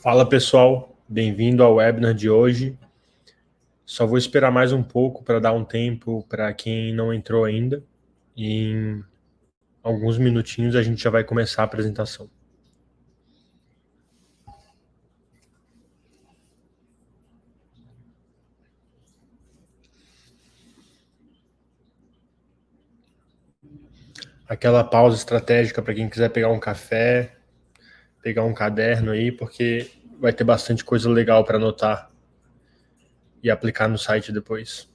Fala pessoal, bem-vindo ao webinar de hoje. Só vou esperar mais um pouco para dar um tempo para quem não entrou ainda. E em alguns minutinhos a gente já vai começar a apresentação. Aquela pausa estratégica para quem quiser pegar um café, pegar um caderno aí, porque vai ter bastante coisa legal para anotar e aplicar no site depois.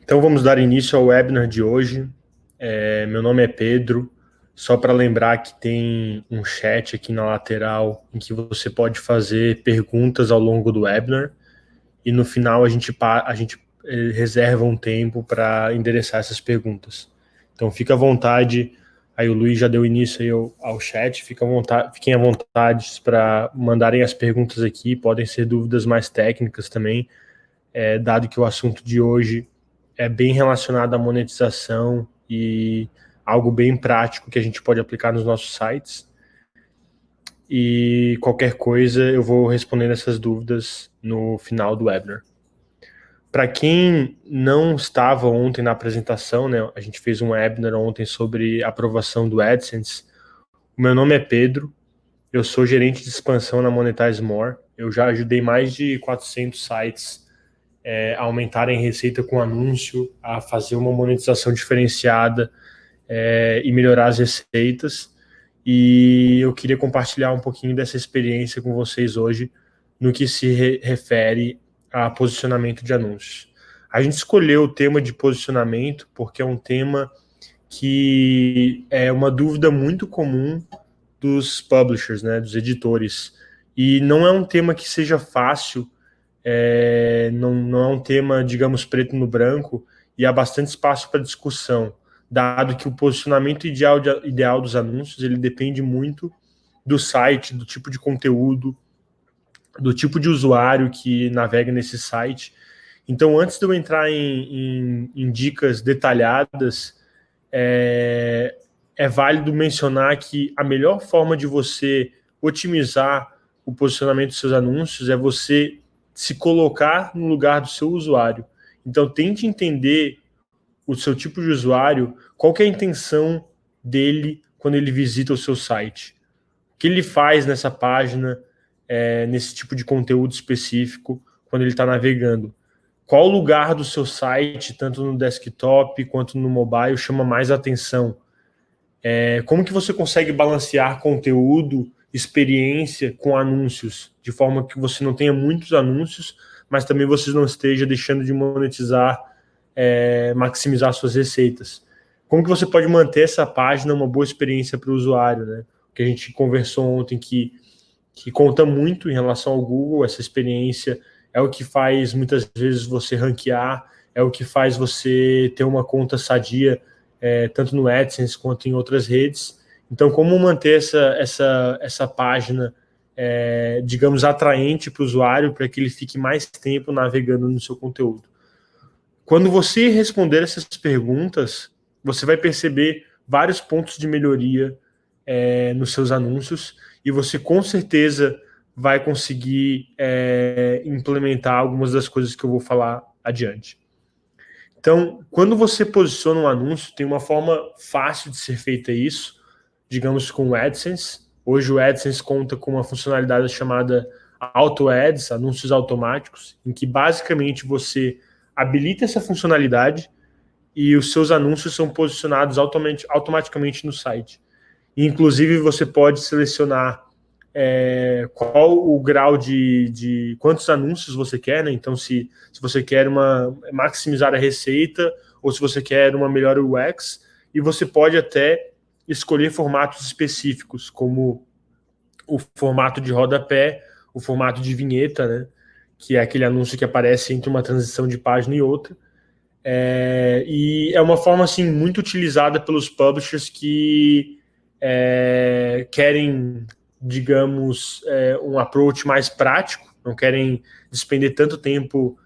Então vamos dar início ao webinar de hoje. Meu nome é Pedro. Só para lembrar que tem um chat aqui na lateral em que você pode fazer perguntas ao longo do webinar e no final a gente reserva um tempo para endereçar essas perguntas. Então fica à vontade, aí o Luiz já deu início aí ao chat, fiquem à vontade para mandarem as perguntas aqui, podem ser dúvidas mais técnicas também, dado que o assunto de hoje é bem relacionado à monetização e algo bem prático que a gente pode aplicar nos nossos sites. E qualquer coisa eu vou respondendo essas dúvidas no final do webinar. Para quem não estava ontem na apresentação, né, a gente fez um webinar ontem sobre aprovação do AdSense. O meu nome é Pedro, eu sou gerente de expansão na Monetize More. Eu já ajudei mais de 400 sites a aumentarem receita com anúncio, a fazer uma monetização diferenciada e melhorar as receitas. E eu queria compartilhar um pouquinho dessa experiência com vocês hoje no que se refere a posicionamento de anúncios. A gente escolheu o tema de posicionamento porque é um tema que é uma dúvida muito comum dos publishers, né, dos editores. E não é um tema que seja fácil, não é um tema, digamos, preto no branco, e há bastante espaço para discussão, dado que o posicionamento ideal dos anúncios ele depende muito do site, do tipo de conteúdo, do tipo de usuário que navega nesse site. Então, antes de eu entrar em dicas detalhadas, é válido mencionar que a melhor forma de você otimizar o posicionamento dos seus anúncios é você se colocar no lugar do seu usuário. Então, tente entender o seu tipo de usuário, qual que é a intenção dele quando ele visita o seu site. O que ele faz nessa página, nesse tipo de conteúdo específico, quando ele está navegando. Qual lugar do seu site, tanto no desktop quanto no mobile, chama mais atenção? Como que você consegue balancear conteúdo, experiência com anúncios, de forma que você não tenha muitos anúncios, mas também você não esteja deixando de monetizar, maximizar suas receitas. Como que você pode manter essa página uma boa experiência para o usuário, né? Que a gente conversou ontem que conta muito em relação ao Google, essa experiência é o que faz muitas vezes você ranquear, é o que faz você ter uma conta sadia, tanto no AdSense quanto em outras redes. Então, como manter essa página, digamos, atraente para o usuário, para que ele fique mais tempo navegando no seu conteúdo. Quando você responder essas perguntas, você vai perceber vários pontos de melhoria nos seus anúncios e você com certeza vai conseguir implementar algumas das coisas que eu vou falar adiante. Então, quando você posiciona um anúncio, tem uma forma fácil de ser feita isso, digamos com o AdSense. Hoje o AdSense conta com uma funcionalidade chamada Auto Ads, anúncios automáticos, em que basicamente você habilita essa funcionalidade e os seus anúncios são posicionados automaticamente no site. Inclusive, você pode selecionar qual o grau de quantos anúncios você quer, né? Então, se você quer maximizar a receita ou se você quer uma melhor UX, e você pode até escolher formatos específicos, como o formato de rodapé, o formato de vinheta, né? Que é aquele anúncio que aparece entre uma transição de página e outra. E é uma forma assim muito utilizada pelos publishers que querem, digamos, um approach mais prático, não querem despender tanto tempo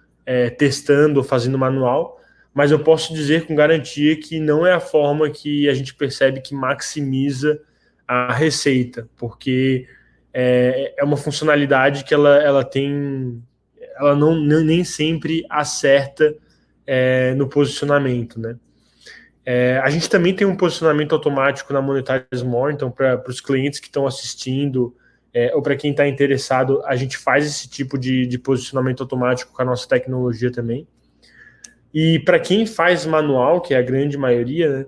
testando ou fazendo manual, mas eu posso dizer com garantia que não é a forma que a gente percebe que maximiza a receita, porque é uma funcionalidade que ela tem, ela não nem sempre acerta no posicionamento, né? A gente também tem um posicionamento automático na Monetize More, então para os clientes que estão assistindo ou para quem está interessado, a gente faz esse tipo de posicionamento automático com a nossa tecnologia também. E para quem faz manual, que é a grande maioria, né,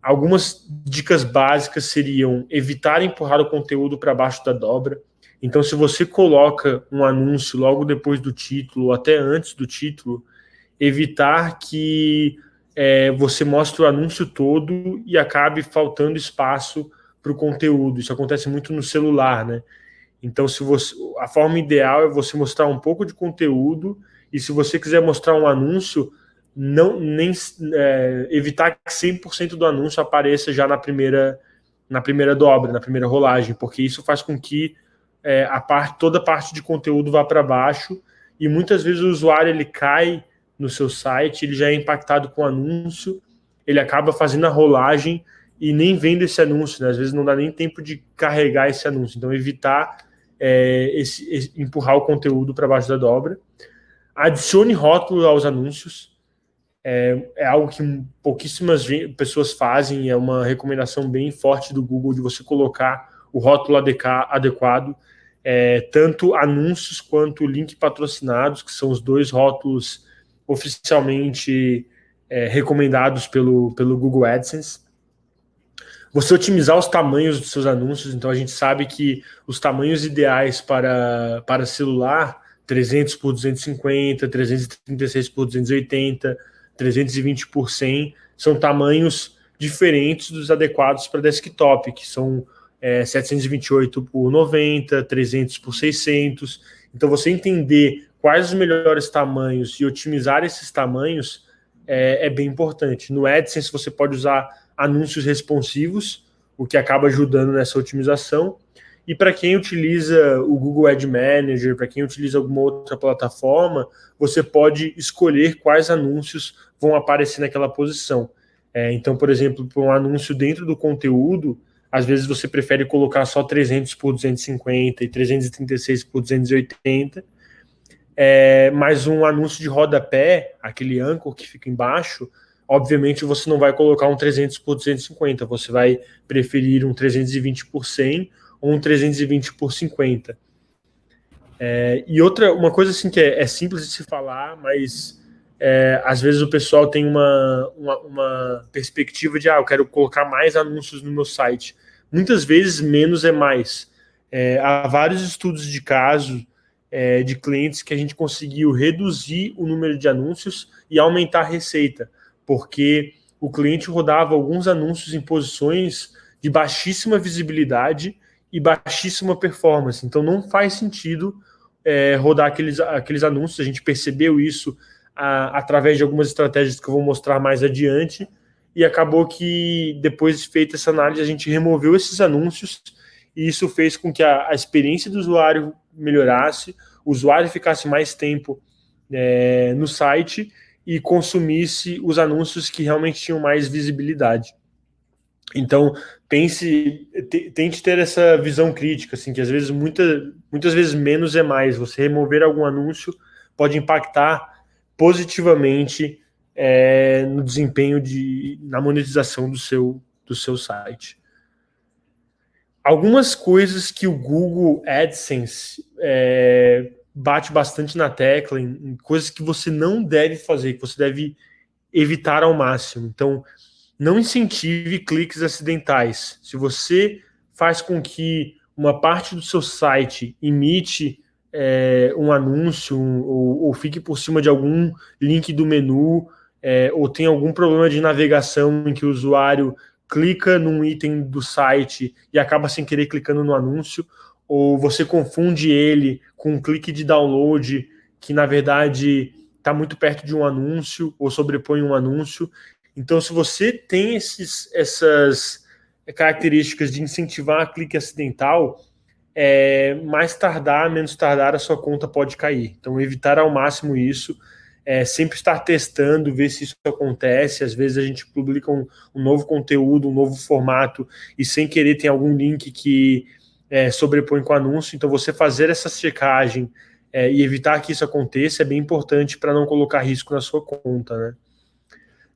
algumas dicas básicas seriam evitar empurrar o conteúdo para baixo da dobra. Então, se você coloca um anúncio logo depois do título, ou até antes do título, evitar que você mostre o anúncio todo e acabe faltando espaço para o conteúdo. Isso acontece muito no celular, né? Então, a forma ideal é você mostrar um pouco de conteúdo e se você quiser mostrar um anúncio, evitar que 100% do anúncio apareça já na primeira dobra, na primeira rolagem, porque isso faz com que toda a parte de conteúdo vá para baixo e muitas vezes o usuário ele cai no seu site, ele já é impactado com o anúncio, ele acaba fazendo a rolagem e nem vendo esse anúncio, né? Às vezes não dá nem tempo de carregar esse anúncio. Então, evitar empurrar o conteúdo para baixo da dobra. Adicione rótulo aos anúncios. É algo que pouquíssimas pessoas fazem, é uma recomendação bem forte do Google de você colocar o rótulo adequado, tanto anúncios quanto link patrocinados, que são os dois rótulos oficialmente recomendados pelo Google AdSense. Você otimizar os tamanhos dos seus anúncios, então a gente sabe que os tamanhos ideais para celular, 300 por 250, 336 por 280, 320 por 100, são tamanhos diferentes dos adequados para desktop, que são 728 por 90, 300 por 600. Então, você entender quais os melhores tamanhos e otimizar esses tamanhos é bem importante. No AdSense, você pode usar anúncios responsivos, o que acaba ajudando nessa otimização. E para quem utiliza o Google Ad Manager, para quem utiliza alguma outra plataforma, você pode escolher quais anúncios vão aparecer naquela posição. Então, por exemplo, para um anúncio dentro do conteúdo, às vezes você prefere colocar só 300 por 250 e 336 por 280, mas um anúncio de rodapé, aquele anchor que fica embaixo, obviamente você não vai colocar um 300 por 250, você vai preferir um 320 por 100 ou um 320 por 50. E uma coisa assim que é simples de se falar, mas às vezes o pessoal tem uma perspectiva de eu quero colocar mais anúncios no meu site. Muitas vezes menos é mais. Há vários estudos de caso de clientes que a gente conseguiu reduzir o número de anúncios e aumentar a receita, porque o cliente rodava alguns anúncios em posições de baixíssima visibilidade e baixíssima performance. Então não faz sentido rodar aqueles anúncios. A gente percebeu isso através de algumas estratégias que eu vou mostrar mais adiante, e acabou que depois de feita essa análise a gente removeu esses anúncios e isso fez com que a experiência do usuário melhorasse, o usuário ficasse mais tempo no site e consumisse os anúncios que realmente tinham mais visibilidade. Então, tente ter essa visão crítica, assim, que às vezes, muitas vezes menos é mais. Você remover algum anúncio pode impactar positivamente no desempenho na monetização do seu site. Algumas coisas que o Google AdSense bate bastante na tecla, em coisas que você não deve fazer, que você deve evitar ao máximo. Então, não incentive cliques acidentais. Se você faz com que uma parte do seu site imite um anúncio ou fique por cima de algum link do menu ou tem algum problema de navegação em que o usuário clica num item do site e acaba sem querer clicando no anúncio, ou você confunde ele com um clique de download que na verdade está muito perto de um anúncio ou sobrepõe um anúncio. Então, se você tem essas características de incentivar a clique acidental, mais tardar, menos tardar, a sua conta pode cair. Então, evitar ao máximo isso, sempre estar testando, ver se isso acontece. Às vezes a gente publica um novo conteúdo, um novo formato, e sem querer tem algum link que sobrepõe com o anúncio. Então, você fazer essa checagem e evitar que isso aconteça é bem importante para não colocar risco na sua conta, né?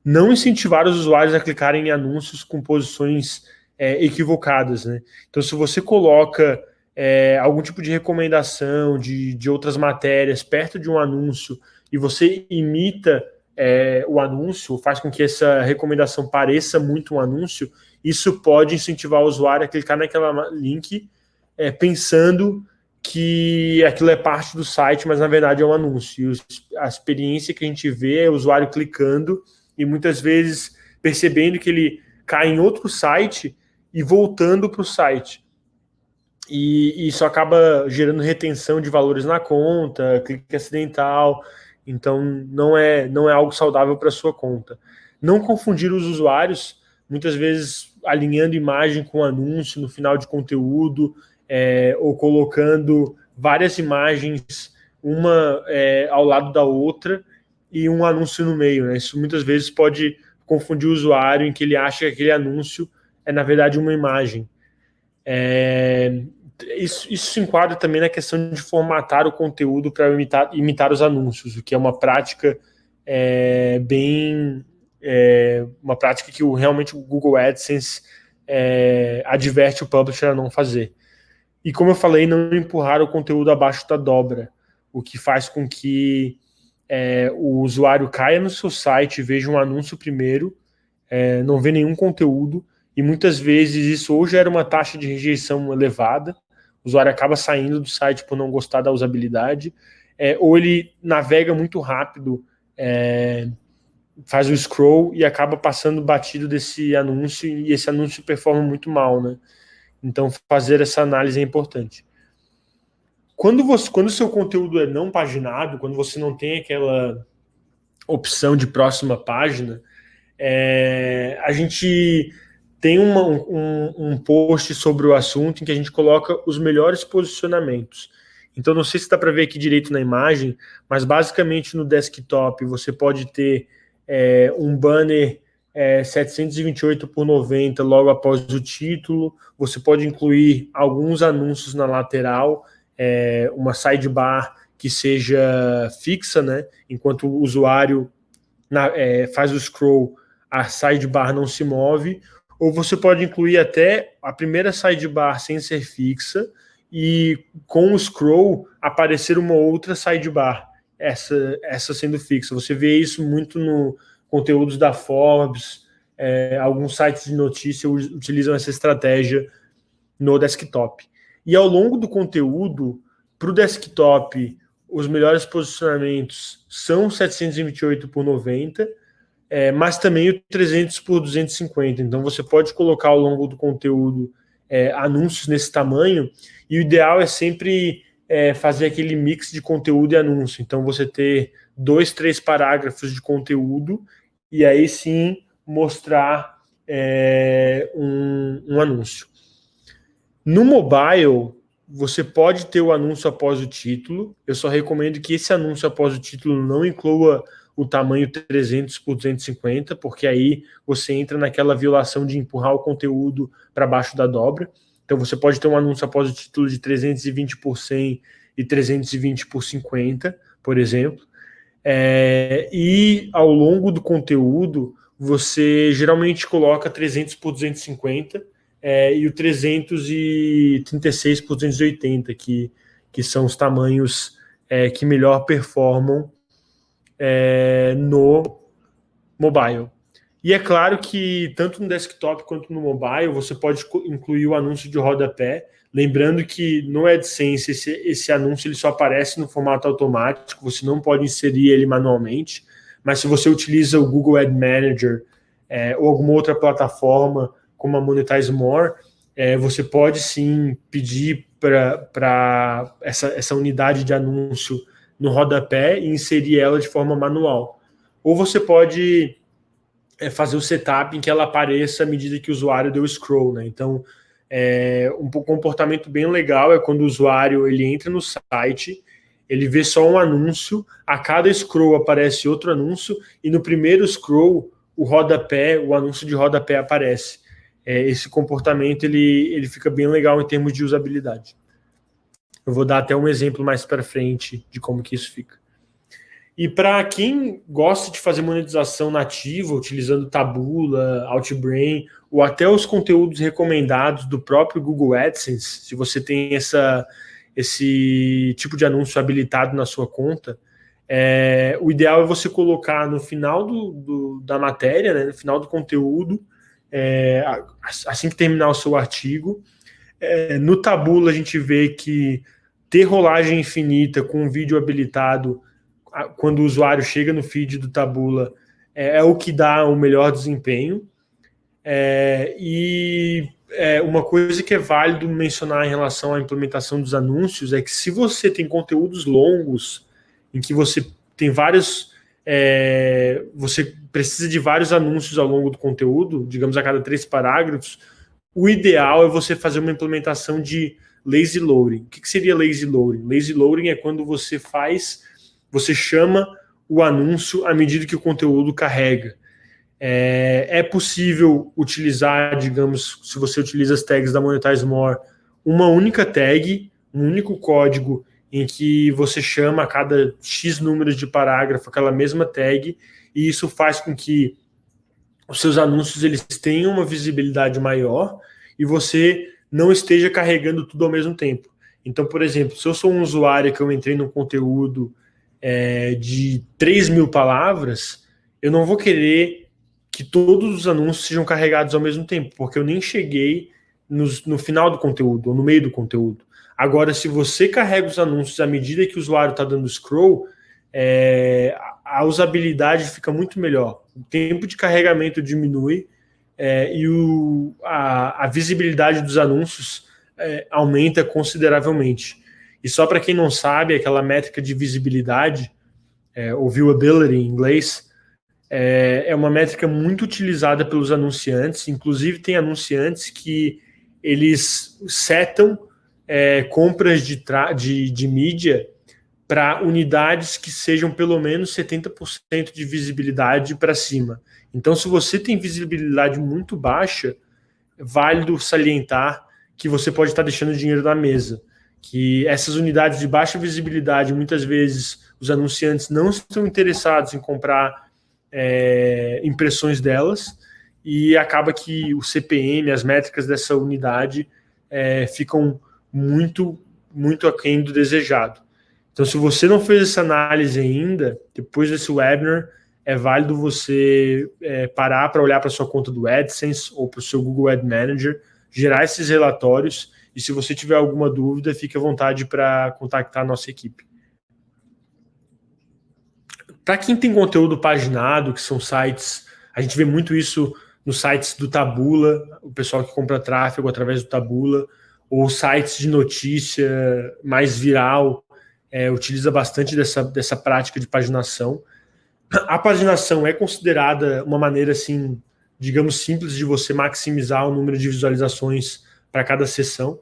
Não incentivar os usuários a clicarem em anúncios com posições equivocadas, né? Então, se você coloca algum tipo de recomendação de outras matérias perto de um anúncio e você imita o anúncio, faz com que essa recomendação pareça muito um anúncio, isso pode incentivar o usuário a clicar naquela link pensando que aquilo é parte do site, mas na verdade é um anúncio. E a experiência que a gente vê é o usuário clicando e muitas vezes percebendo que ele cai em outro site e voltando para o site. E isso acaba gerando retenção de valores na conta, clique acidental. Então não é algo saudável para a sua conta. Não confundir os usuários, muitas vezes alinhando imagem com anúncio no final de conteúdo, ou colocando várias imagens, uma ao lado da outra, e um anúncio no meio, né? Isso muitas vezes pode confundir o usuário em que ele acha que aquele anúncio é, na verdade, uma imagem. Isso se enquadra também na questão de formatar o conteúdo para imitar os anúncios, o que é uma prática uma prática que realmente o Google AdSense adverte o publisher a não fazer. E como eu falei, não empurrar o conteúdo abaixo da dobra, o que faz com que o usuário caia no seu site, veja um anúncio primeiro, não vê nenhum conteúdo, e muitas vezes isso ou gera uma taxa de rejeição elevada, o usuário acaba saindo do site por não gostar da usabilidade, ou ele navega muito rápido, faz o scroll e acaba passando batido desse anúncio, e esse anúncio performa muito mal, né? Então, fazer essa análise é importante. Quando o seu conteúdo é não paginado, quando você não tem aquela opção de próxima página, a gente tem um post sobre o assunto em que a gente coloca os melhores posicionamentos. Então, não sei se dá para ver aqui direito na imagem, mas basicamente no desktop você pode ter um banner 728 por 90 logo após o título, você pode incluir alguns anúncios na lateral, uma sidebar que seja fixa, né? Enquanto o usuário faz o scroll, a sidebar não se move, ou você pode incluir até a primeira sidebar sem ser fixa e com o scroll aparecer uma outra sidebar, essa sendo fixa. Você vê isso muito no conteúdos da Forbes, alguns sites de notícia utilizam essa estratégia no desktop. E ao longo do conteúdo, para o desktop, os melhores posicionamentos são 728 por 90, mas também o 300 por 250. Então você pode colocar ao longo do conteúdo anúncios nesse tamanho, e o ideal é sempre fazer aquele mix de conteúdo e anúncio. Então você ter 2, 3 parágrafos de conteúdo e aí sim mostrar um anúncio. No mobile, você pode ter o anúncio após o título. Eu só recomendo que esse anúncio após o título não inclua o tamanho 300 por 250, porque aí você entra naquela violação de empurrar o conteúdo para baixo da dobra. Então você pode ter um anúncio após o título de 320 por 100 e 320 por 50, por exemplo. E ao longo do conteúdo, você geralmente coloca 300 por 250 e o 336 por 280, que são os tamanhos que melhor performam no mobile. E é claro que tanto no desktop quanto no mobile você pode incluir o anúncio de rodapé, lembrando que no AdSense esse anúncio ele só aparece no formato automático, você não pode inserir ele manualmente, mas se você utiliza o Google Ad Manager ou alguma outra plataforma como a Monetize More, você pode sim pedir para essa unidade de anúncio no rodapé e inserir ela de forma manual. Ou você pode fazer o setup em que ela apareça à medida que o usuário deu scroll, né? Então, um comportamento bem legal é quando o usuário ele entra no site, ele vê só um anúncio, a cada scroll aparece outro anúncio, e no primeiro scroll, o anúncio de rodapé aparece. Esse comportamento ele fica bem legal em termos de usabilidade. Eu vou dar até um exemplo mais para frente de como que isso fica. E para quem gosta de fazer monetização nativa, utilizando Taboola, Outbrain, ou até os conteúdos recomendados do próprio Google AdSense, se você tem esse tipo de anúncio habilitado na sua conta, o ideal é você colocar no final da matéria, né, no final do conteúdo, assim que terminar o seu artigo. No Taboola a gente vê que ter rolagem infinita com um vídeo habilitado quando o usuário chega no feed do Taboola é o que dá o melhor desempenho. Uma coisa que é válido mencionar em relação à implementação dos anúncios é que se você tem conteúdos longos, em que você tem vários... você precisa de vários anúncios ao longo do conteúdo, digamos a cada 3 parágrafos, o ideal é você fazer uma implementação de lazy loading. O que seria lazy loading? Lazy loading é quando você chama o anúncio à medida que o conteúdo carrega. É possível utilizar, digamos, se você utiliza as tags da Monetize More, uma única tag, um único código em que você chama a cada X números de parágrafo aquela mesma tag, e isso faz com que os seus anúncios eles tenham uma visibilidade maior e você não esteja carregando tudo ao mesmo tempo. Então, por exemplo, se eu sou um usuário que eu entrei num conteúdo de 3.000 palavras, eu não vou querer que todos os anúncios sejam carregados ao mesmo tempo, porque eu nem cheguei no final do conteúdo ou no meio do conteúdo. Agora, se você carrega os anúncios à medida que o usuário está dando scroll, a usabilidade fica muito melhor. O tempo de carregamento diminui e a visibilidade dos anúncios aumenta consideravelmente. E só para quem não sabe, aquela métrica de visibilidade, ou viewability em inglês, é uma métrica muito utilizada pelos anunciantes. Inclusive tem anunciantes que eles setam compras de mídia para unidades que sejam pelo menos 70% de visibilidade para cima. Então, se você tem visibilidade muito baixa, é válido salientar que você pode estar deixando dinheiro na mesa. Que essas unidades de baixa visibilidade, muitas vezes, os anunciantes não estão interessados em comprar impressões delas, e acaba que o CPM, as métricas dessa unidade, ficam muito, muito aquém do desejado. Então, se você não fez essa análise ainda, depois desse webinar, é válido você parar para olhar para a sua conta do AdSense ou para o seu Google Ad Manager, gerar esses relatórios, e se você tiver alguma dúvida, fique à vontade para contactar a nossa equipe. Para quem tem conteúdo paginado, que são sites, a gente vê muito isso nos sites do Taboola, o pessoal que compra tráfego através do Taboola, ou sites de notícia mais viral, utiliza bastante dessa prática de paginação. A paginação é considerada uma maneira, assim, digamos, simples de você maximizar o número de visualizações para cada sessão.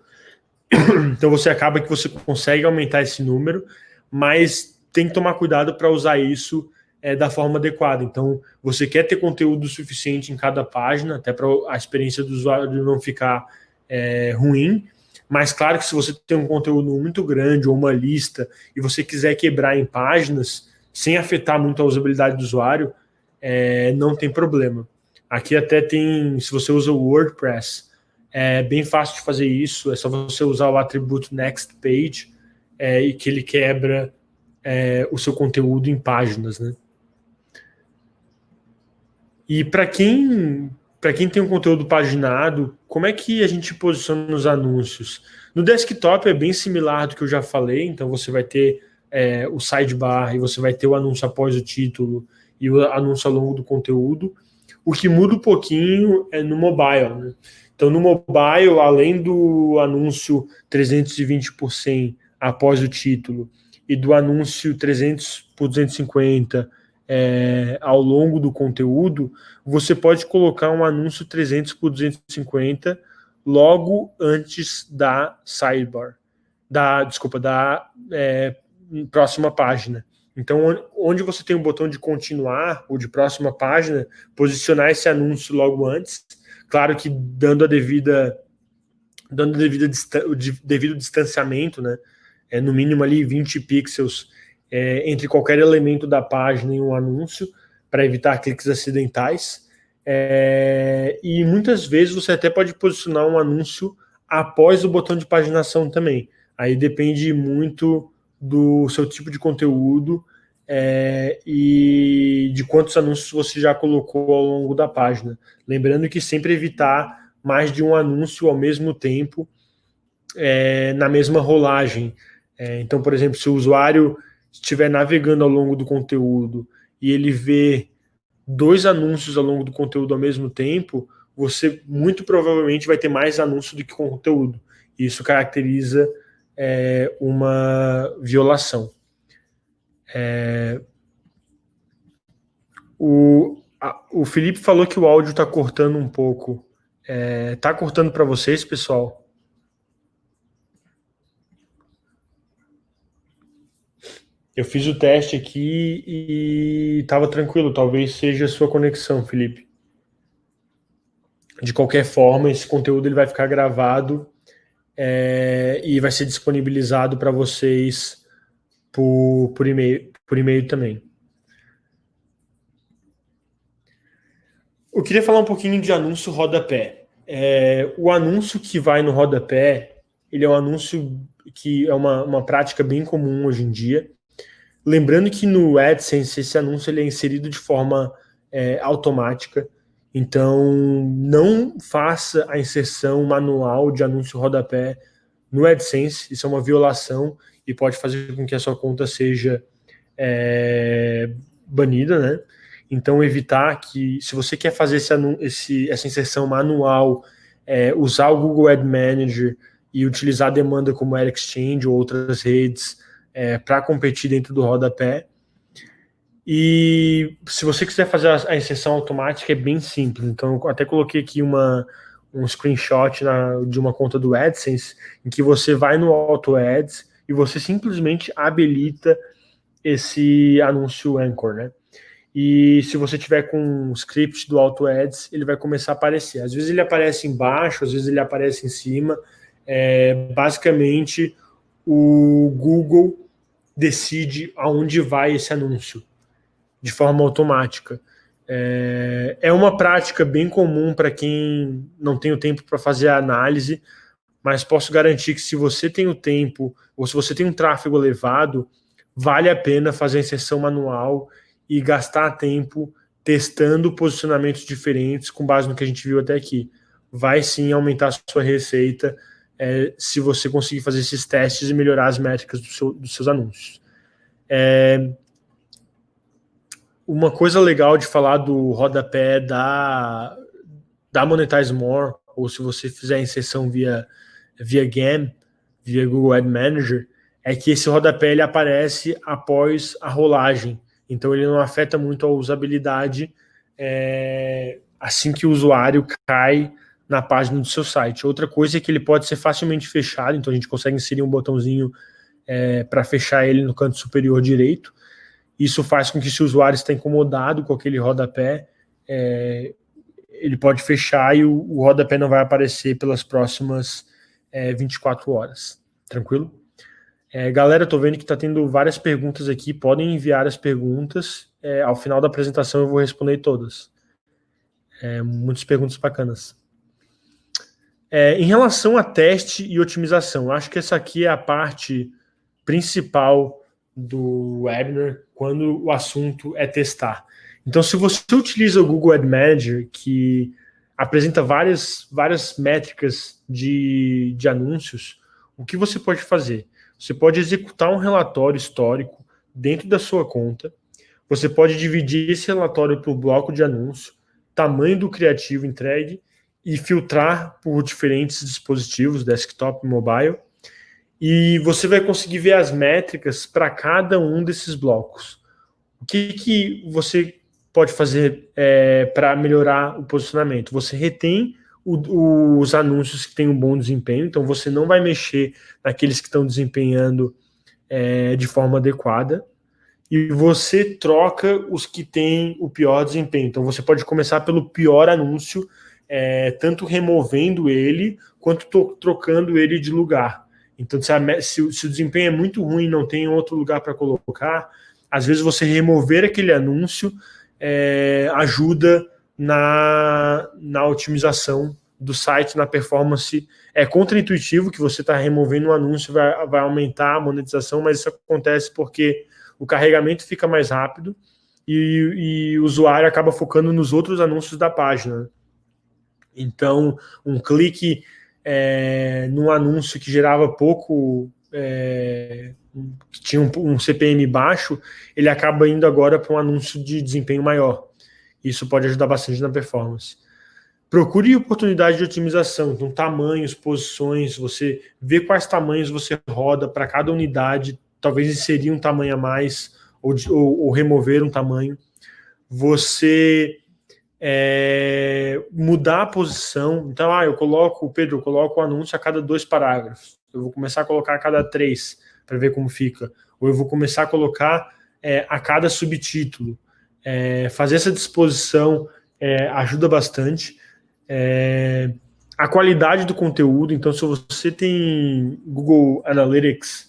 Então você acaba que você consegue aumentar esse número, mas tem que tomar cuidado para usar isso da forma adequada. Então você quer ter conteúdo suficiente em cada página, até para a experiência do usuário não ficar ruim, mas claro que se você tem um conteúdo muito grande ou uma lista e você quiser quebrar em páginas sem afetar muito a usabilidade do usuário, não tem problema. Aqui até tem, se você usa o WordPress, é bem fácil de fazer isso, é só você usar o atributo Next Page e que ele quebra o seu conteúdo em páginas, né? E para quem tem um conteúdo paginado, como é que a gente posiciona nos anúncios? No desktop é bem similar do que eu já falei, então você vai ter o sidebar e você vai ter o anúncio após o título e o anúncio ao longo do conteúdo. O que muda um pouquinho é no mobile, né? Então, no mobile, além do anúncio 320 por 100 após o título e do anúncio 300 por 250 ao longo do conteúdo, você pode colocar um anúncio 300 por 250 logo antes da sidebar, da próxima página. Então, onde você tem o botão de continuar ou de próxima página, posicionar esse anúncio logo antes, claro que dando o devido distanciamento, né? No mínimo ali 20 pixels entre qualquer elemento da página e um anúncio, para evitar cliques acidentais. E muitas vezes você até pode posicionar um anúncio após o botão de paginação também. Aí depende muito do seu tipo de conteúdo e de quantos anúncios você já colocou ao longo da página. Lembrando que sempre evitar mais de um anúncio ao mesmo tempo na mesma rolagem. Então, por exemplo, se o usuário estiver navegando ao longo do conteúdo e ele vê 2 anúncios ao longo do conteúdo ao mesmo tempo, você muito provavelmente vai ter mais anúncio do que conteúdo. Isso caracteriza uma violação. O Felipe falou que o áudio está cortando um pouco. Está cortando para vocês, pessoal? Eu fiz o teste aqui e estava tranquilo. Talvez seja a sua conexão, Felipe. De qualquer forma, esse conteúdo ele vai ficar gravado e vai ser disponibilizado para vocês por e-mail também. Eu queria falar um pouquinho de anúncio rodapé. O anúncio que vai no rodapé, ele é um anúncio que é uma prática bem comum hoje em dia. Lembrando que no AdSense esse anúncio ele é inserido de forma automática, então não faça a inserção manual de anúncio rodapé no AdSense, isso é uma violação e pode fazer com que a sua conta seja banida, né? Então evitar que, se você quer fazer essa inserção manual, usar o Google Ad Manager e utilizar a demanda como AdExchange ou outras redes, para competir dentro do rodapé. E se você quiser fazer a inserção automática, é bem simples. Então, eu até coloquei aqui um screenshot de uma conta do AdSense, em que você vai no Auto Ads e você simplesmente habilita esse anúncio Anchor, né? E se você tiver com um script do Auto Ads, ele vai começar a aparecer. Às vezes ele aparece embaixo, às vezes ele aparece em cima. Basicamente, o Google decide aonde vai esse anúncio de forma automática. É uma prática bem comum para quem não tem o tempo para fazer a análise, mas posso garantir que se você tem o tempo ou se você tem um tráfego elevado, vale a pena fazer a inserção manual e gastar tempo testando posicionamentos diferentes com base no que a gente viu até aqui. Vai sim aumentar a sua receita se você conseguir fazer esses testes e melhorar as métricas dos seus anúncios. Uma coisa legal de falar do rodapé da Monetize More, ou se você fizer a inserção via GAM, via Google Ad Manager, é que esse rodapé ele aparece após a rolagem. Então ele não afeta muito a usabilidade assim que o usuário cai na página do seu site. Outra coisa é que ele pode ser facilmente fechado, então a gente consegue inserir um botãozinho para fechar ele no canto superior direito. Isso faz com que, se o usuário está incomodado com aquele rodapé, ele pode fechar e o rodapé não vai aparecer pelas próximas 24 horas. Tranquilo? Galera, estou vendo que está tendo várias perguntas aqui. Podem enviar as perguntas. Ao final da apresentação eu vou responder todas. Muitas perguntas bacanas. Em relação a teste e otimização, acho que essa aqui é a parte principal do webinar quando o assunto é testar. Então, se você utiliza o Google Ad Manager, que apresenta várias métricas de anúncios, o que você pode fazer? Você pode executar um relatório histórico dentro da sua conta, você pode dividir esse relatório por bloco de anúncio, tamanho do criativo entregue e filtrar por diferentes dispositivos, desktop e mobile, e você vai conseguir ver as métricas para cada um desses blocos. O que você pode fazer para melhorar o posicionamento? Você retém os anúncios que têm um bom desempenho, então você não vai mexer naqueles que estão desempenhando de forma adequada, e você troca os que têm o pior desempenho. Então você pode começar pelo pior anúncio, tanto removendo ele, quanto trocando ele de lugar. Então se o desempenho é muito ruim e não tem outro lugar para colocar, às vezes você remover aquele anúncio ajuda na otimização do site, na performance. É contraintuitivo que você está removendo um anúncio, vai aumentar a monetização, mas isso acontece porque o carregamento fica mais rápido e o usuário acaba focando nos outros anúncios da página. Então, um clique num anúncio que gerava pouco, que tinha um CPM baixo, ele acaba indo agora para um anúncio de desempenho maior. Isso pode ajudar bastante na performance. Procure oportunidade de otimização, então tamanhos, posições, você vê quais tamanhos você roda para cada unidade, talvez inserir um tamanho a mais ou remover um tamanho. Você mudar a posição. Então, eu coloco o anúncio a cada 2 parágrafos. Eu vou começar a colocar a cada 3 para ver como fica. Ou eu vou começar a colocar a cada subtítulo. Fazer essa disposição ajuda bastante. A qualidade do conteúdo. Então, se você tem Google Analytics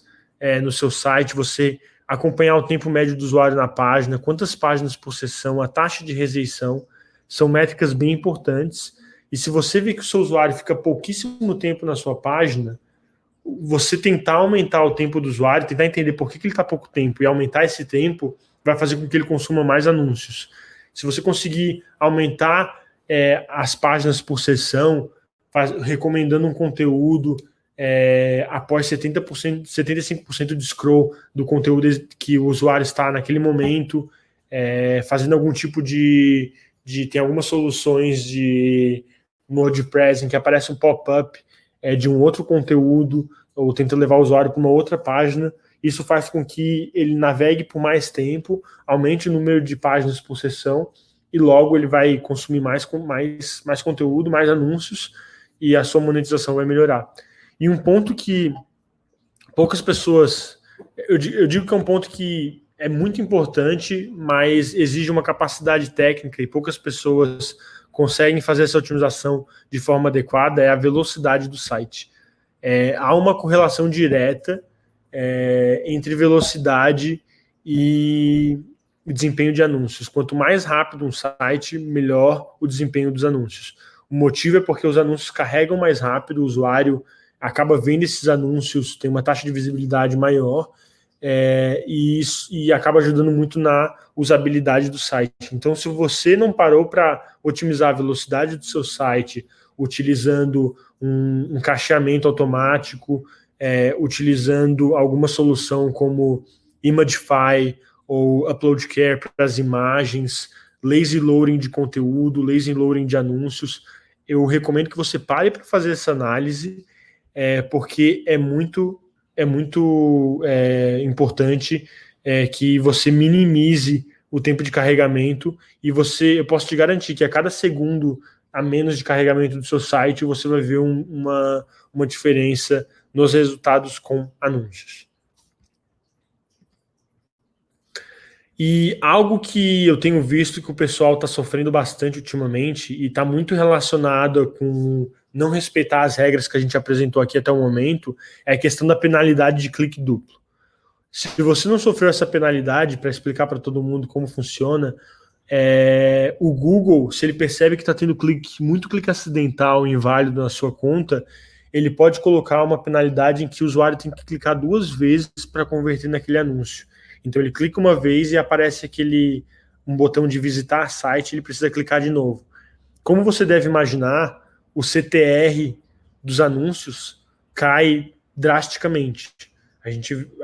no seu site, você acompanhar o tempo médio do usuário na página, quantas páginas por sessão, a taxa de rejeição, são métricas bem importantes. E se você vê que o seu usuário fica pouquíssimo tempo na sua página, você tentar aumentar o tempo do usuário, tentar entender por que ele está pouco tempo e aumentar esse tempo, vai fazer com que ele consuma mais anúncios. Se você conseguir aumentar as páginas por sessão, recomendando um conteúdo após 70%, 75% de scroll do conteúdo que o usuário está naquele momento, fazendo algum tipo tem algumas soluções de WordPress em que aparece um pop-up de um outro conteúdo, ou tenta levar o usuário para uma outra página. Isso faz com que ele navegue por mais tempo, aumente o número de páginas por sessão, e logo ele vai consumir mais conteúdo, mais anúncios, e a sua monetização vai melhorar. E um ponto que poucas pessoas... Eu digo que é um ponto que é muito importante, mas exige uma capacidade técnica, e poucas pessoas conseguem fazer essa otimização de forma adequada, é a velocidade do site. Há uma correlação direta entre velocidade e desempenho de anúncios. Quanto mais rápido um site, melhor o desempenho dos anúncios. O motivo é porque os anúncios carregam mais rápido, o usuário acaba vendo esses anúncios, tem uma taxa de visibilidade maior, e acaba ajudando muito na usabilidade do site. Então, se você não parou para otimizar a velocidade do seu site, utilizando um cacheamento automático, utilizando alguma solução como Imagify ou Upload Care para as imagens, lazy loading de conteúdo, lazy loading de anúncios, eu recomendo que você pare para fazer essa análise, porque é muito importante que você minimize o tempo de carregamento, e eu posso te garantir que a cada segundo a menos de carregamento do seu site, você vai ver uma diferença nos resultados com anúncios. E algo que eu tenho visto que o pessoal está sofrendo bastante ultimamente, e está muito relacionado com não respeitar as regras que a gente apresentou aqui até o momento, é a questão da penalidade de clique duplo. Se você não sofreu essa penalidade, para explicar para todo mundo como funciona, o Google, se ele percebe que está tendo muito clique acidental e inválido na sua conta, ele pode colocar uma penalidade em que o usuário tem que clicar 2 vezes para converter naquele anúncio. Então ele clica uma vez e aparece um botão de visitar site, ele precisa clicar de novo. Como você deve imaginar, o CTR dos anúncios cai drasticamente. A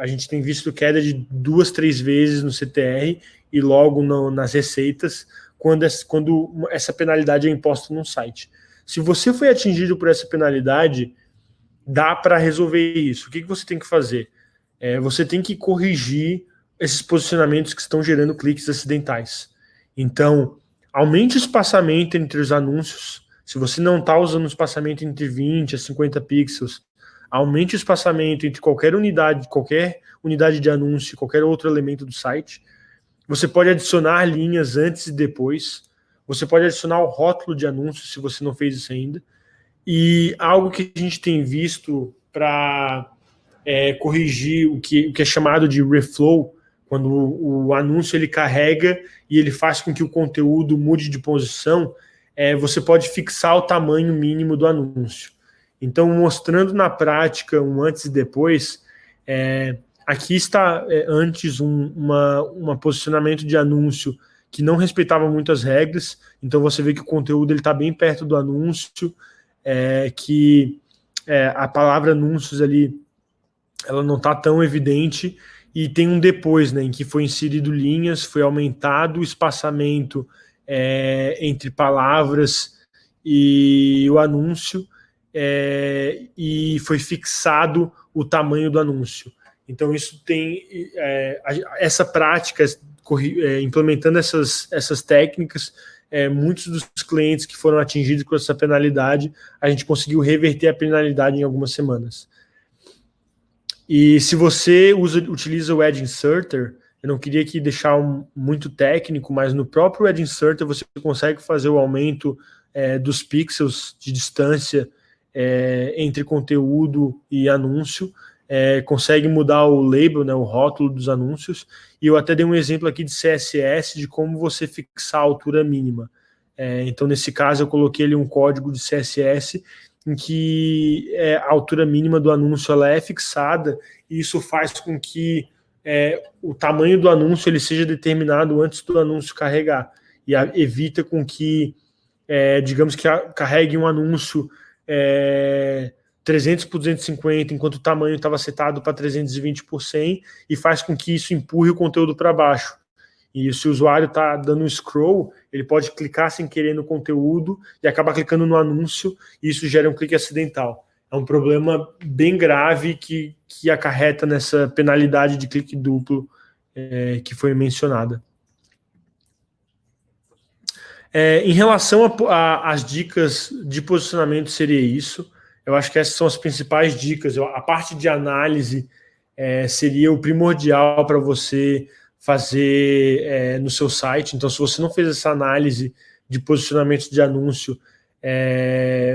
gente tem visto queda de 2, 3 vezes no CTR, e logo nas receitas quando essa penalidade é imposta num site. Se você foi atingido por essa penalidade, dá para resolver isso. O que você tem que fazer? Você tem que corrigir esses posicionamentos que estão gerando cliques acidentais. Então, aumente o espaçamento entre os anúncios. Se você não está usando um espaçamento entre 20 a 50 pixels, aumente o espaçamento entre qualquer unidade de anúncio, qualquer outro elemento do site. Você pode adicionar linhas antes e depois. Você pode adicionar o rótulo de anúncio, se você não fez isso ainda. E algo que a gente tem visto para corrigir o que é chamado de reflow, quando o anúncio ele carrega e ele faz com que o conteúdo mude de posição, você pode fixar o tamanho mínimo do anúncio. Então, mostrando na prática um antes e depois, aqui está antes um posicionamento de anúncio que não respeitava muitas regras, então você vê que o conteúdo está bem perto do anúncio, que a palavra anúncios ali ela não está tão evidente, e tem um depois, né, em que foi inserido linhas, foi aumentado o espaçamento entre palavras e o anúncio, e foi fixado o tamanho do anúncio. Então isso tem essa prática, implementando essas técnicas, muitos dos clientes que foram atingidos com essa penalidade, a gente conseguiu reverter a penalidade em algumas semanas. E se você utiliza o Ad Inserter, eu não queria aqui deixar muito técnico, mas no próprio Ad Inserter você consegue fazer o aumento dos pixels de distância entre conteúdo e anúncio, consegue mudar o label, né, o rótulo dos anúncios, e eu até dei um exemplo aqui de CSS de como você fixar a altura mínima. Então, nesse caso, eu coloquei ali um código de CSS em que a altura mínima do anúncio ela é fixada, e isso faz com que o tamanho do anúncio ele seja determinado antes do anúncio carregar, e evita com que, digamos que carregue um anúncio 300 por 250, enquanto o tamanho estava setado para 320 por 100, e faz com que isso empurre o conteúdo para baixo. E se o usuário está dando um scroll, ele pode clicar sem querer no conteúdo e acabar clicando no anúncio, e isso gera um clique acidental. É um problema bem grave que acarreta nessa penalidade de clique duplo que foi mencionada. Em relação às dicas de posicionamento, seria isso. Eu acho que essas são as principais dicas. A parte de análise seria o primordial para você fazer no seu site. Então, se você não fez essa análise de posicionamento de anúncio,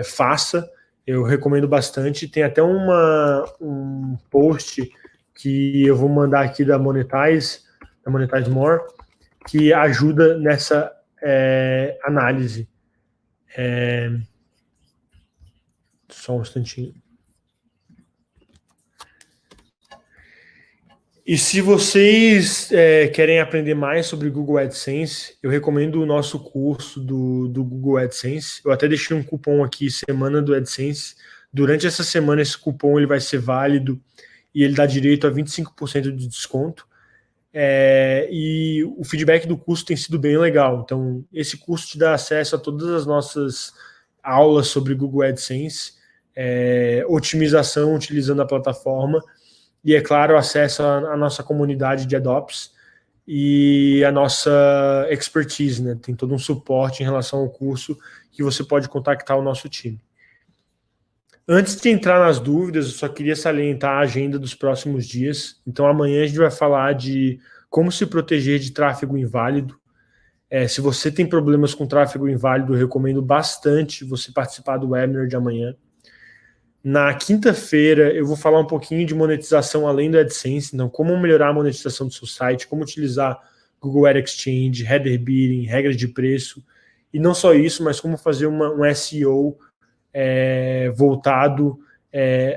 faça. Eu recomendo bastante. Tem até um post que eu vou mandar aqui da Monetize More, que ajuda nessa análise. Só um instantinho. E se vocês querem aprender mais sobre Google AdSense, eu recomendo o nosso curso do Google AdSense. Eu até deixei um cupom aqui, Semana do AdSense. Durante essa semana, esse cupom ele vai ser válido e ele dá direito a 25% de desconto. E o feedback do curso tem sido bem legal. Então, esse curso te dá acesso a todas as nossas aulas sobre Google AdSense, otimização utilizando a plataforma, e, é claro, acesso à nossa comunidade de AdOps e a nossa expertise, né? Tem todo um suporte em relação ao curso que você pode contactar o nosso time. Antes de entrar nas dúvidas, eu só queria salientar a agenda dos próximos dias. Então, amanhã a gente vai falar de como se proteger de tráfego inválido. Se você tem problemas com tráfego inválido, eu recomendo bastante você participar do webinar de amanhã. Na quinta-feira, eu vou falar um pouquinho de monetização além do AdSense, então como melhorar a monetização do seu site, como utilizar Google Ad Exchange, header bidding, regras de preço, e não só isso, mas como fazer um SEO voltado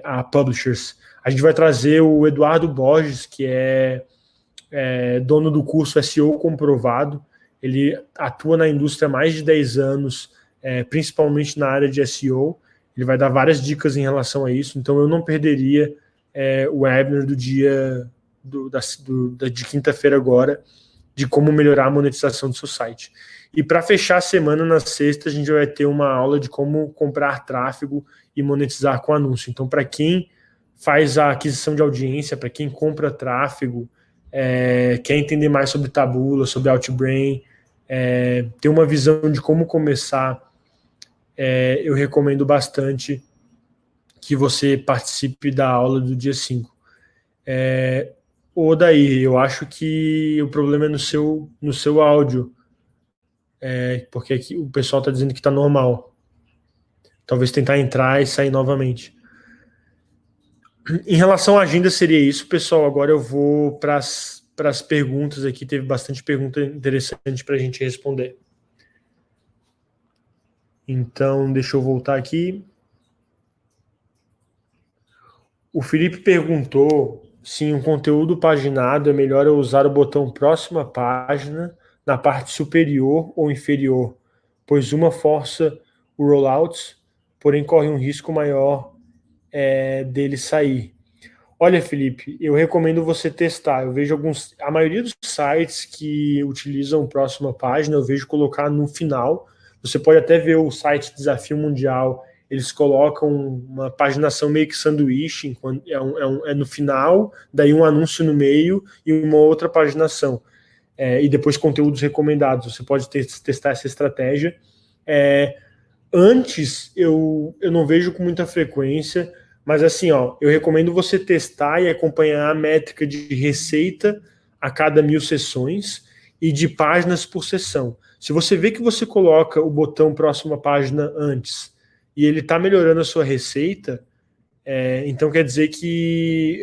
a publishers. A gente vai trazer o Eduardo Borges, que é dono do curso SEO Comprovado. Ele atua na indústria há mais de 10 anos, principalmente na área de SEO. Ele vai dar várias dicas em relação a isso, então eu não perderia o webinar do dia de quinta-feira agora. de como melhorar a monetização do seu site. E para fechar a semana, na sexta, a gente vai ter uma aula de como comprar tráfego e monetizar com anúncio. Então, para quem faz a aquisição de audiência, para quem compra tráfego, quer entender mais sobre Taboola, sobre Outbrain, ter uma visão de como começar, eu recomendo bastante que você participe da aula do dia 5. Ou daí, eu acho que o problema é no seu áudio, porque aqui o pessoal está dizendo que está normal. Talvez tentar entrar e sair novamente. Em relação à agenda, seria isso, pessoal. Agora eu vou para as perguntas aqui. Teve bastante pergunta interessante para a gente responder. Então, deixa eu voltar aqui. O Felipe perguntou se em um conteúdo paginado é melhor eu usar o botão próxima página na parte superior ou inferior, pois uma força o rollout, porém corre um risco maior dele sair. Olha, Felipe, eu recomendo você testar. Eu vejo a maioria dos sites que utilizam próxima página, eu vejo colocar no final. Você pode até ver o site Desafio Mundial, eles colocam uma paginação meio que sanduíche, é no final, daí um anúncio no meio e uma outra paginação. E depois conteúdos recomendados. Você pode testar essa estratégia. Antes, eu não vejo com muita frequência, mas assim, eu recomendo você testar e acompanhar a métrica de receita a cada 1000 sessões e de páginas por sessão. Se você vê que você coloca o botão próxima página antes e ele está melhorando a sua receita, então quer dizer que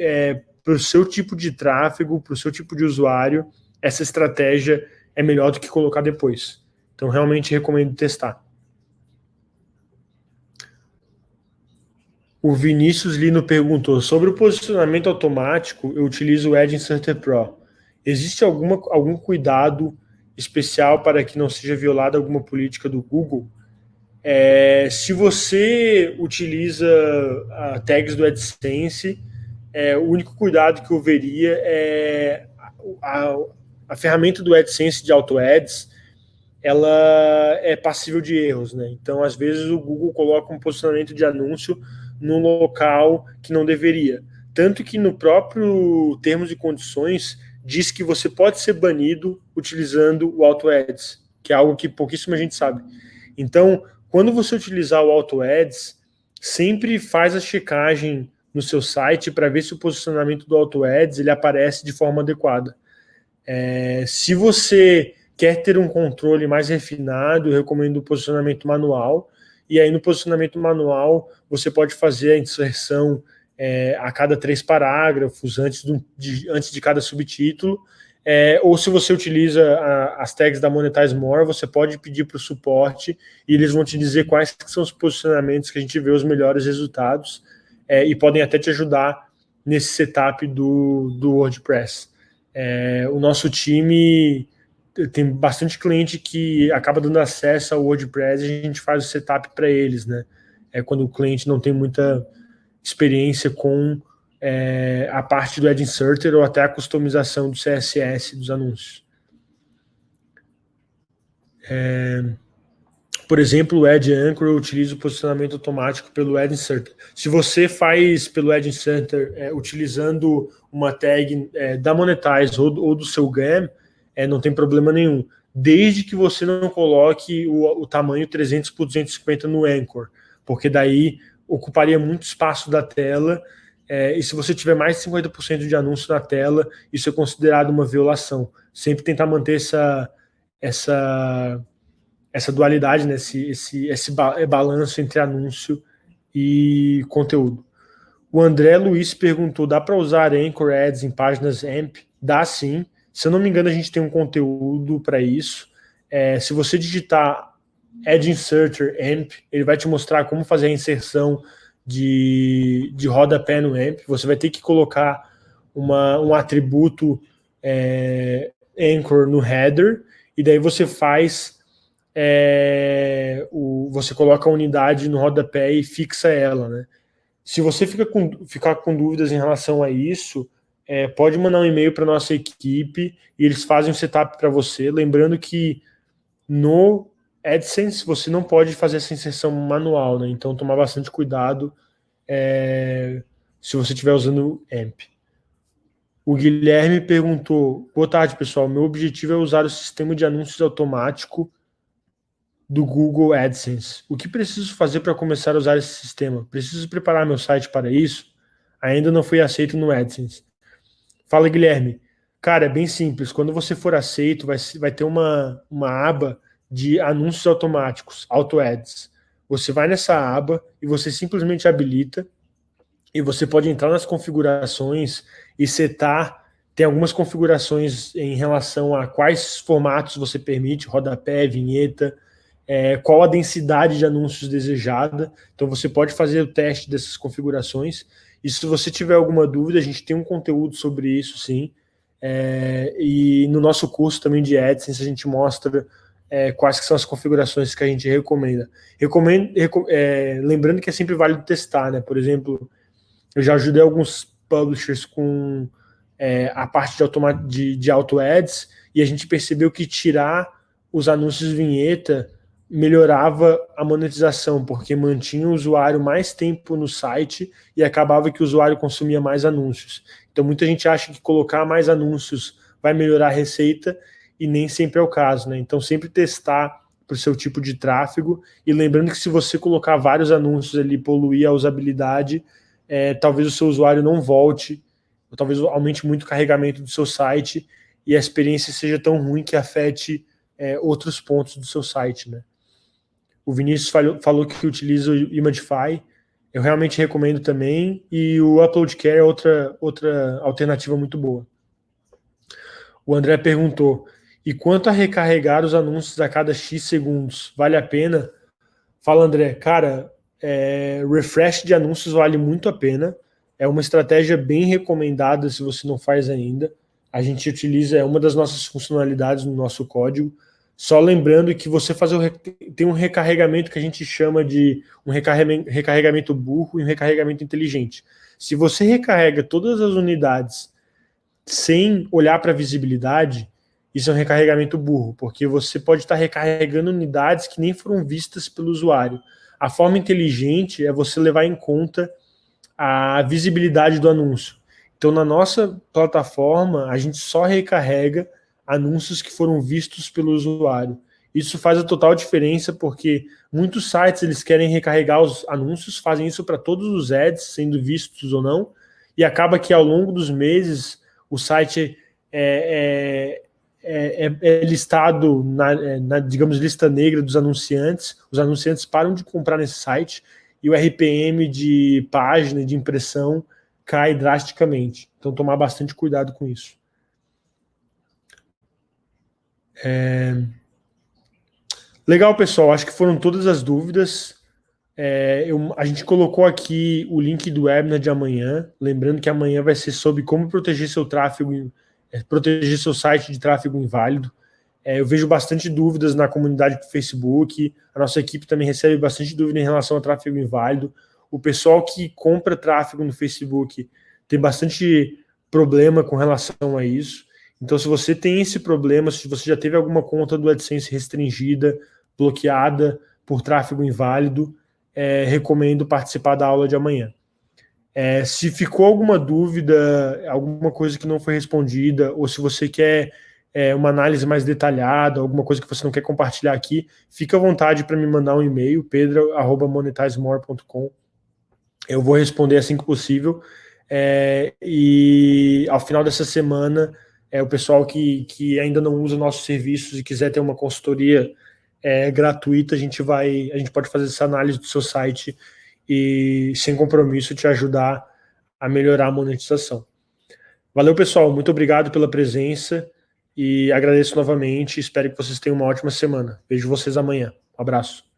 para o seu tipo de tráfego, para o seu tipo de usuário, essa estratégia é melhor do que colocar depois. Então realmente recomendo testar. O Vinícius Lino perguntou, sobre o posicionamento automático, eu utilizo o Ad Inserter Pro. Existe algum cuidado especial para que não seja violada alguma política do Google? Se você utiliza tags do AdSense, o único cuidado que eu veria é a ferramenta do AdSense de Auto Ads, ela é passível de erros, né? Então, às vezes, o Google coloca um posicionamento de anúncio num local que não deveria. Tanto que no próprio termos e condições diz que você pode ser banido utilizando o Auto Ads, que é algo que pouquíssima gente sabe. Então, quando você utilizar o Auto Ads, sempre faz a checagem no seu site para ver se o posicionamento do Auto Ads ele aparece de forma adequada. Se você quer ter um controle mais refinado, eu recomendo o posicionamento manual. E aí no posicionamento manual você pode fazer a inserção a cada 3 parágrafos, antes de cada subtítulo. Ou se você utiliza as tags da Monetize More, você pode pedir para o suporte e eles vão te dizer quais são os posicionamentos que a gente vê os melhores resultados e podem até te ajudar nesse setup do WordPress. O nosso time tem bastante cliente que acaba dando acesso ao WordPress e a gente faz o setup para eles, né? Quando o cliente não tem muita experiência com a parte do Ad Inserter ou até a customização do CSS dos anúncios. Por exemplo, o Ad Anchor utiliza o posicionamento automático pelo Ad Inserter. Se você faz pelo Ad Inserter utilizando uma tag da Monetize ou do seu GAM, não tem problema nenhum, desde que você não coloque o tamanho 300 por 250 no Anchor, porque daí ocuparia muito espaço da tela, e se você tiver mais de 50% de anúncio na tela, isso é considerado uma violação. Sempre tentar manter essa dualidade, né, esse balanço entre anúncio e conteúdo. O André Luiz perguntou, dá para usar Anchor Ads em páginas AMP? Dá sim. Se eu não me engano, a gente tem um conteúdo para isso. Se você digitar Ad Inserter AMP, ele vai te mostrar como fazer a inserção de rodapé no AMP. Você vai ter que colocar um atributo Anchor no header, e daí você faz você coloca a unidade no rodapé e fixa ela, né? Se você ficar com dúvidas em relação a isso, pode mandar um e-mail para nossa equipe e eles fazem o setup para você. Lembrando que no AdSense você não pode fazer essa inserção manual, né? Então tomar bastante cuidado se você estiver usando AMP. O Guilherme perguntou: boa tarde, pessoal. Meu objetivo é usar o sistema de anúncios automático do Google AdSense. O que preciso fazer para começar a usar esse sistema? Preciso preparar meu site para isso? Ainda não fui aceito no AdSense. Fala, Guilherme. Cara, é bem simples. Quando você for aceito, vai ter uma aba de anúncios automáticos, Auto Ads. Você vai nessa aba e você simplesmente habilita e você pode entrar nas configurações e setar. Tem algumas configurações em relação a quais formatos você permite, rodapé, vinheta, qual a densidade de anúncios desejada. Então você pode fazer o teste dessas configurações. E se você tiver alguma dúvida, a gente tem um conteúdo sobre isso, sim. E no nosso curso também de AdSense a gente mostra quais que são as configurações que a gente recomenda. Lembrando que é sempre válido testar, né? Por exemplo, eu já ajudei alguns publishers com a parte de auto ads e a gente percebeu que tirar os anúncios vinheta melhorava a monetização, porque mantinha o usuário mais tempo no site e acabava que o usuário consumia mais anúncios. Então muita gente acha que colocar mais anúncios vai melhorar a receita e nem sempre é o caso, né? Então sempre testar para o seu tipo de tráfego e lembrando que se você colocar vários anúncios ali, poluir a usabilidade, talvez o seu usuário não volte, ou talvez aumente muito o carregamento do seu site e a experiência seja tão ruim que afete outros pontos do seu site, né? O Vinícius falou que utiliza o Imagify, eu realmente recomendo também, e o Upload Care é outra alternativa muito boa. O André perguntou: e quanto a recarregar os anúncios a cada X segundos, vale a pena? Fala, André. Cara, refresh de anúncios vale muito a pena, é uma estratégia bem recomendada se você não faz ainda. A gente utiliza, é uma das nossas funcionalidades no nosso código. Só lembrando que você tem um recarregamento que a gente chama de um recarregamento burro e um recarregamento inteligente. Se você recarrega todas as unidades sem olhar para a visibilidade, isso é um recarregamento burro, porque você pode estar recarregando unidades que nem foram vistas pelo usuário. A forma inteligente é você levar em conta a visibilidade do anúncio. Então, na nossa plataforma, a gente só recarrega anúncios que foram vistos pelo usuário. Isso faz a total diferença, porque muitos sites eles querem recarregar os anúncios, fazem isso para todos os ads, sendo vistos ou não, e acaba que ao longo dos meses o site é listado na, digamos, lista negra dos anunciantes. Os anunciantes param de comprar nesse site e o RPM de página, de impressão, cai drasticamente. Então, tomar bastante cuidado com isso. Legal, pessoal. Acho que foram todas as dúvidas. A gente colocou aqui o link do webinar de amanhã. Lembrando que amanhã vai ser sobre como proteger seu tráfego, proteger seu site de tráfego inválido. Eu vejo bastante dúvidas na comunidade do Facebook. A nossa equipe também recebe bastante dúvida em relação ao tráfego inválido. O pessoal que compra tráfego no Facebook tem bastante problema com relação a isso. Então, se você tem esse problema, se você já teve alguma conta do AdSense restringida, bloqueada por tráfego inválido, recomendo participar da aula de amanhã. Se ficou alguma dúvida, alguma coisa que não foi respondida, ou se você quer uma análise mais detalhada, alguma coisa que você não quer compartilhar aqui, fica à vontade para me mandar um e-mail, pedro@monetizemore.com. Eu vou responder assim que possível. E ao final dessa semana, o pessoal que ainda não usa nossos serviços e quiser ter uma consultoria gratuita, a gente pode fazer essa análise do seu site e, sem compromisso, te ajudar a melhorar a monetização. Valeu, pessoal. Muito obrigado pela presença e agradeço novamente. Espero que vocês tenham uma ótima semana. Vejo vocês amanhã. Um abraço.